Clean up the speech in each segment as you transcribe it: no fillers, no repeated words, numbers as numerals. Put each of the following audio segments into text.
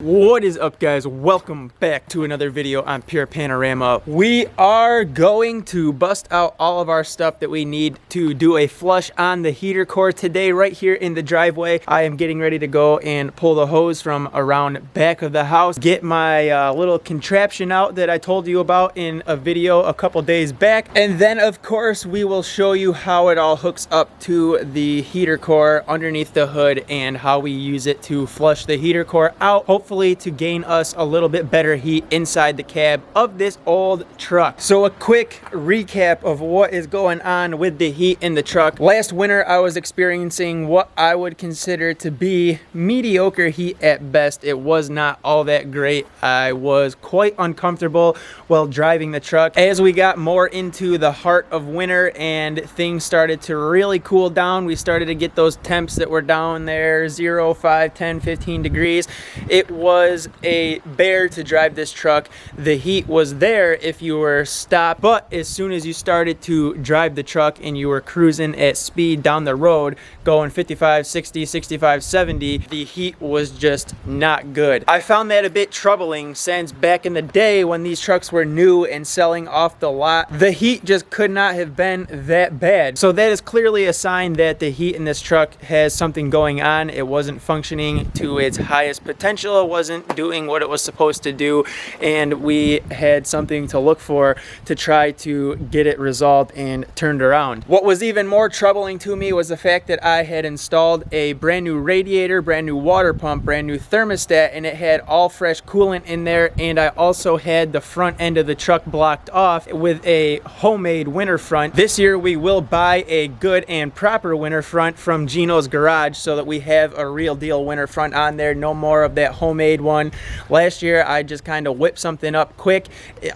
What is up, guys? Welcome back to another video on Pure Panorama. We are going to bust out all of our stuff that we need to do a flush on the heater core today right here in the driveway. I am getting ready to go and pull the hose from around back of the house, get my little contraption out that I told you about in a video a couple days back, and then of course we will show you how it all hooks up to the heater core underneath the hood and how we use it to flush the heater core out, hopefully to gain us a little bit better heat inside the cab of this old truck. So a quick recap of what is going on with the heat in the truck. Last winter I was experiencing what I would consider to be mediocre heat at best. It was not all that great. I was quite uncomfortable while driving the truck. As we got more into the heart of winter and things started to really cool down, we started to get those temps that were down there 0, 5, 10, 15 degrees. It was a bear to drive this truck. The heat was there if you were stopped, but as soon as you started to drive the truck and you were cruising at speed down the road going 55, 60, 65, 70, the heat was just not good. I found that a bit troubling since back in the day when these trucks were new and selling off the lot, the heat just could not have been that bad. So that is clearly a sign that the heat in this truck has something going on. It wasn't functioning to its highest potential. It wasn't doing what it was supposed to do, and we had something to look for to try to get it resolved and turned around. What was even more troubling to me was the fact that I had installed a brand new radiator, brand new water pump, brand new thermostat, and it had all fresh coolant in there, and I also had the front end of the truck blocked off with a homemade winter front. This year we will buy a good and proper winter front from Gino's Garage so that we have a real deal winter front on there, no more of that homemade one. Last year I just kind of whipped something up quick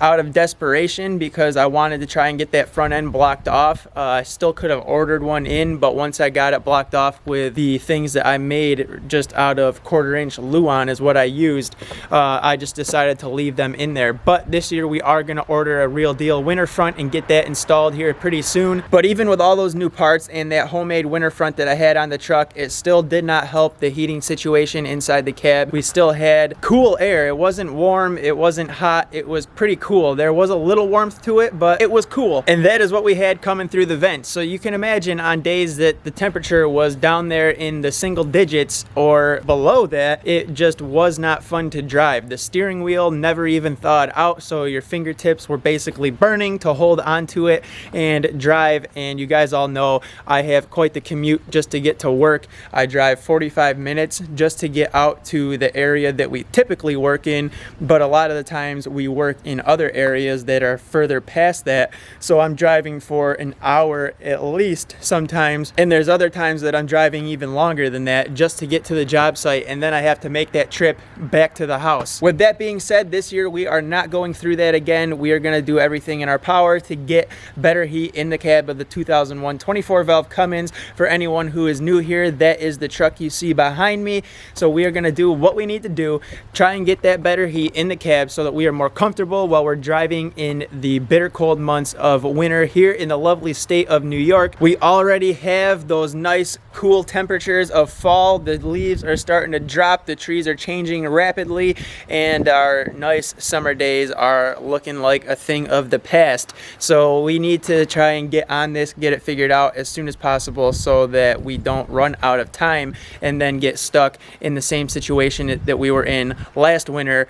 out of desperation because I wanted to try and get that front end blocked off. I still could have ordered one in, but once I got it blocked off with the things that I made just out of 1/4 inch Luan is what I used, I just decided to leave them in there. But this year we are going to order a real deal winter front and get that installed here pretty soon. But even with all those new parts and that homemade winter front that I had on the truck, it still did not help the heating situation inside the cab. We still had cool air. It wasn't warm, it wasn't hot, it was pretty cool. There was a little warmth to it, but it was cool. And that is what we had coming through the vents. So you can imagine on days that the temperature was down there in the single digits or below that, it just was not fun to drive. The steering wheel never even thawed out, so your fingertips were basically burning to hold onto it and drive. And you guys all know I have quite the commute just to get to work. I drive 45 minutes just to get out to the area that we typically work in, but a lot of the times we work in other areas that are further past that. So I'm driving for an hour at least sometimes, and there's other times that I'm driving even longer than that just to get to the job site, and then I have to make that trip back to the house. With that being said, this year we are not going through that again. We are going to do everything in our power to get better heat in the cab of the 2001 24 valve Cummins. For anyone who is new here, that is the truck you see behind me. So we are going to do what we need to do, try and get that better heat in the cab so that we are more comfortable while we're driving in the bitter cold months of winter here in the lovely state of New York. We already have those nice cool temperatures of fall. The leaves are starting to drop, the trees are changing rapidly, and our nice summer days are looking like a thing of the past. So we need to try and get on this, get it figured out as soon as possible so that we don't run out of time and then get stuck in the same situation that we were in last winter.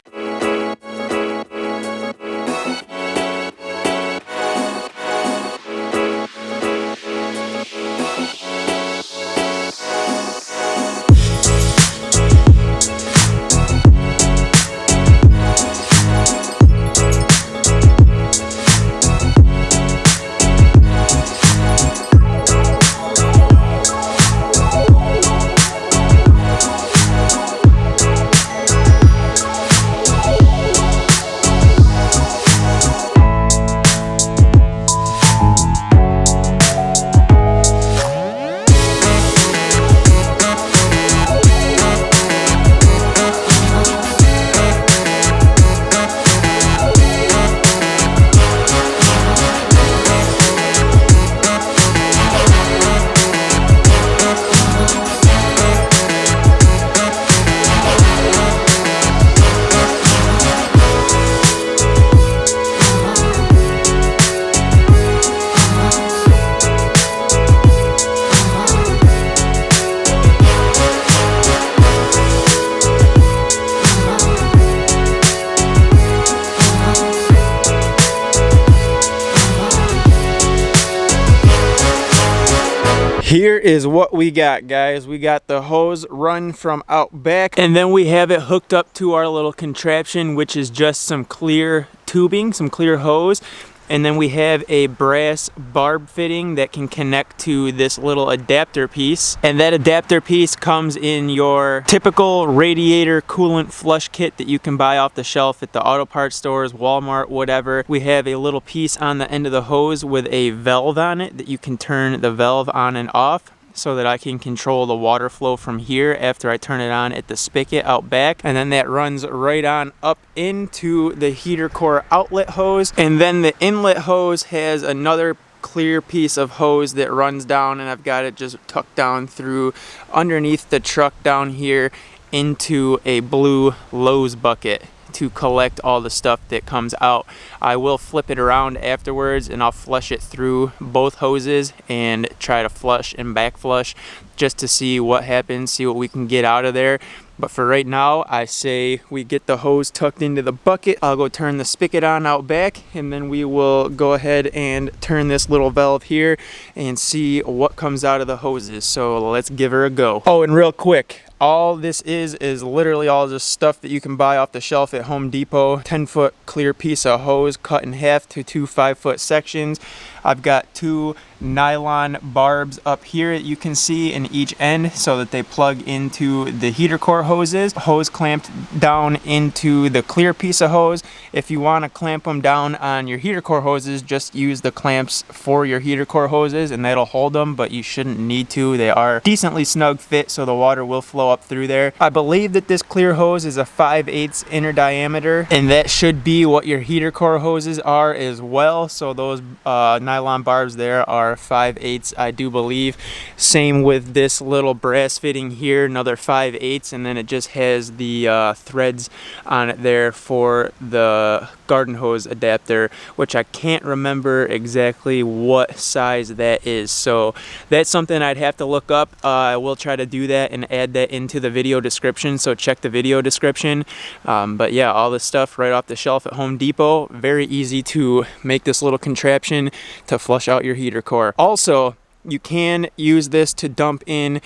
Here is what we got, guys. We got the hose run from out back, and then we have it hooked up to our little contraption, which is just some clear tubing, some clear hose. And then we have a brass barb fitting that can connect to this little adapter piece. And that adapter piece comes in your typical radiator coolant flush kit that you can buy off the shelf at the auto parts stores, Walmart, whatever. We have a little piece on the end of the hose with a valve on it that you can turn the valve on and off, so that I can control the water flow from here after I turn it on at the spigot out back. And then that runs right on up into the heater core outlet hose. And then the inlet hose has another clear piece of hose that runs down, and I've got it just tucked down through underneath the truck down here into a blue Lowe's bucket to collect all the stuff that comes out. I will flip it around afterwards and I'll flush it through both hoses and try to flush and backflush just to see what happens, see what we can get out of there. But for right now, I say we get the hose tucked into the bucket. I'll go turn the spigot on out back, and then we will go ahead and turn this little valve here and see what comes out of the hoses. So let's give her a go. Oh, and real quick, all this is literally all the stuff that you can buy off the shelf at Home Depot. 10-foot clear piece of hose cut in half to two 5-foot sections. I've got two nylon barbs up here that you can see in each end so that they plug into the heater core hoses. Hose clamped down into the clear piece of hose. If you want to clamp them down on your heater core hoses, just use the clamps for your heater core hoses and that'll hold them, but you shouldn't need to. They are decently snug fit, so the water will flow up through there. I believe that this clear hose is a 5/8 inner diameter, and that should be what your heater core hoses are as well. So those nylon barbs there are 5/8, I do believe. Same with this little brass fitting here, another 5/8, and then it just has the threads on it there for the garden hose adapter, which I can't remember exactly what size that is. So that's something I'd have to look up. I will try to do that and add that into the video description, so check the video description. But yeah, all this stuff right off the shelf at Home Depot. Very easy to make this little contraption to flush out your heater core. Also, you can use this to dump in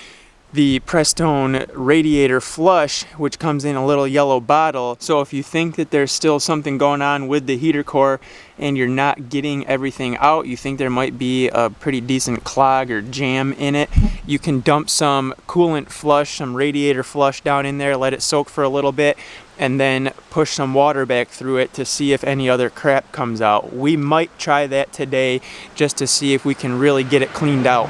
the Prestone radiator flush, which comes in a little yellow bottle. So if you think that there's still something going on with the heater core and you're not getting everything out, you think there might be a pretty decent clog or jam in it, you can dump some coolant flush, some radiator flush down in there, let it soak for a little bit, and then push some water back through it to see if any other crap comes out. We might try that today just to see if we can really get it cleaned out.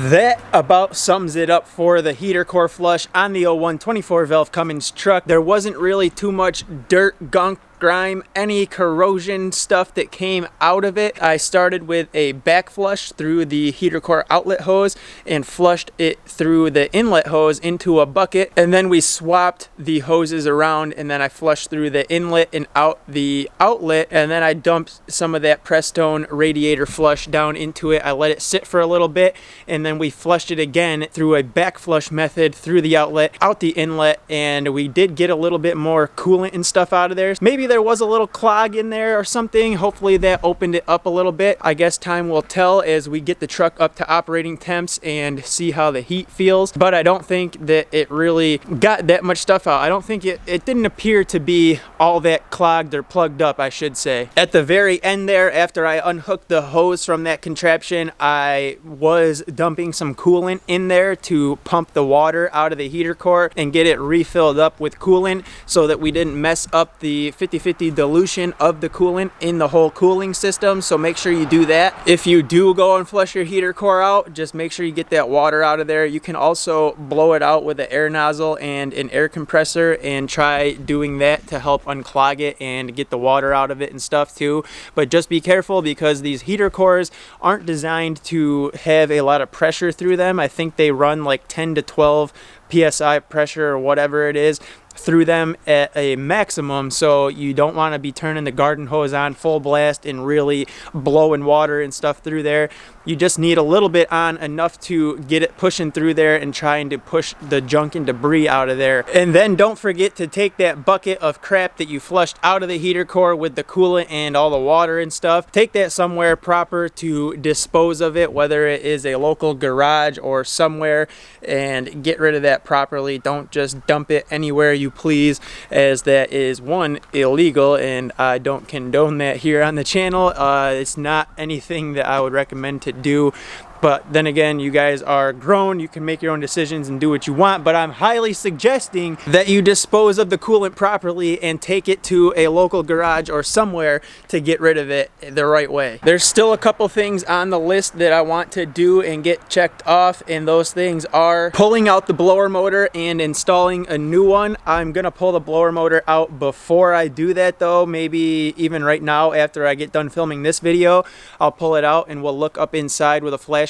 That about sums it up for the heater core flush on the 01 24 valve Cummins truck. There wasn't really too much dirt, gunk, grime, any corrosion stuff that came out of it. I started with a backflush through the heater core outlet hose and flushed it through the inlet hose into a bucket, and then we swapped the hoses around, and then I flushed through the inlet and out the outlet, and then I dumped some of that Prestone radiator flush down into it. I let it sit for a little bit, and then we flushed it again through a backflush method through the outlet, out the inlet, and we did get a little bit more coolant and stuff out of there. Maybe maybe there was a little clog in there or something. Hopefully that opened it up a little bit. I guess time will tell as we get the truck up to operating temps and see how the heat feels. But I don't think that it really got that much stuff out. I don't think it didn't appear to be all that clogged or plugged up, I should say. At the very end there, after I unhooked the hose from that contraption, I was dumping some coolant in there to pump the water out of the heater core and get it refilled up with coolant so that we didn't mess up the 50-50 dilution of the coolant in the whole cooling system. So make sure you do that. If you do go and flush your heater core out, just make sure you get that water out of there. You can also blow it out with an air nozzle and an air compressor and try doing that to help unclog it and get the water out of it and stuff too. But just be careful because these heater cores aren't designed to have a lot of pressure through them. I think they run like 10 to 12 psi pressure or whatever it is through them at a maximum, so you don't want to be turning the garden hose on full blast and really blowing water and stuff through there. You just need a little bit on, enough to get it pushing through there and trying to push the junk and debris out of there. And then don't forget to take that bucket of crap that you flushed out of the heater core with the coolant and all the water and stuff, take that somewhere proper to dispose of it, whether it is a local garage or somewhere, and get rid of that properly. Don't just dump it anywhere you please, as that is, one, illegal, and I don't condone that here on the channel. It's not anything that I would recommend to do. But then again, you guys are grown, you can make your own decisions and do what you want, but I'm highly suggesting that you dispose of the coolant properly and take it to a local garage or somewhere to get rid of it the right way. There's still a couple things on the list that I want to do and get checked off, and those things are pulling out the blower motor and installing a new one. I'm gonna pull the blower motor out before I do that though, maybe even right now after I get done filming this video. I'll pull it out and we'll look up inside with a flashlight,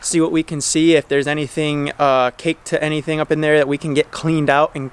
see what we can see, if there's anything caked to anything up in there that we can get cleaned out and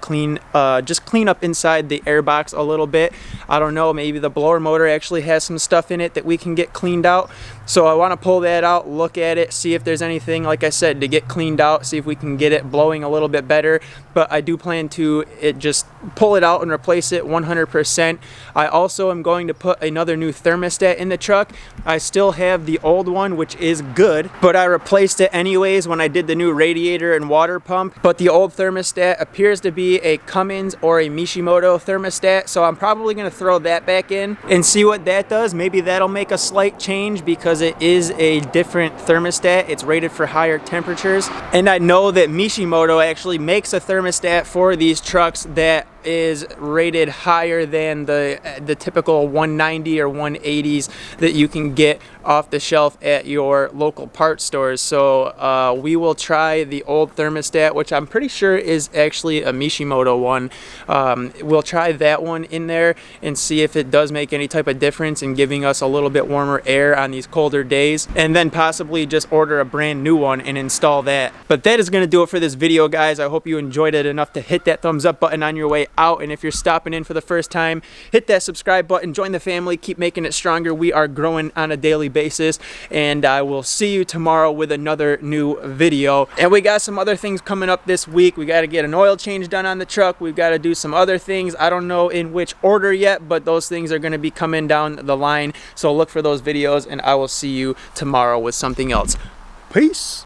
just clean up inside the air box a little bit. I don't know, maybe the blower motor actually has some stuff in it that we can get cleaned out. So I want to pull that out, look at it, see if there's anything, like I said, to get cleaned out, see if we can get it blowing a little bit better. But I do plan to just pull it out and replace it 100%. I also am going to put another new thermostat in the truck. I still have the old one, which is good, but I replaced it anyways when I did the new radiator and water pump. But the old thermostat appears to be a Cummins or a Mishimoto thermostat, so I'm probably going to throw that back in and see what that does. Maybe that'll make a slight change because it is a different thermostat. It's rated for higher temperatures, and I know that Mishimoto actually makes a thermostat for these trucks that is rated higher than the typical 190 or 180s that you can get off the shelf at your local parts stores. So we will try the old thermostat, which I'm pretty sure is actually a Mishimoto one. We'll try that one in there and see if it does make any type of difference in giving us a little bit warmer air on these colder days, and then possibly just order a brand new one and install that. But that is going to do it for this video, guys. I hope you enjoyed it enough to hit that thumbs up button on your way out, and if you're stopping in for the first time, hit that subscribe button, join the family, keep making it stronger. We are growing on a daily basis, and I will see you tomorrow with another new video. And we got some other things coming up this week. We got to get an oil change done on the truck. We've got to do some other things. I don't know in which order yet, but those things are going to be coming down the line, so look for those videos, and I will see you tomorrow with something else. Peace.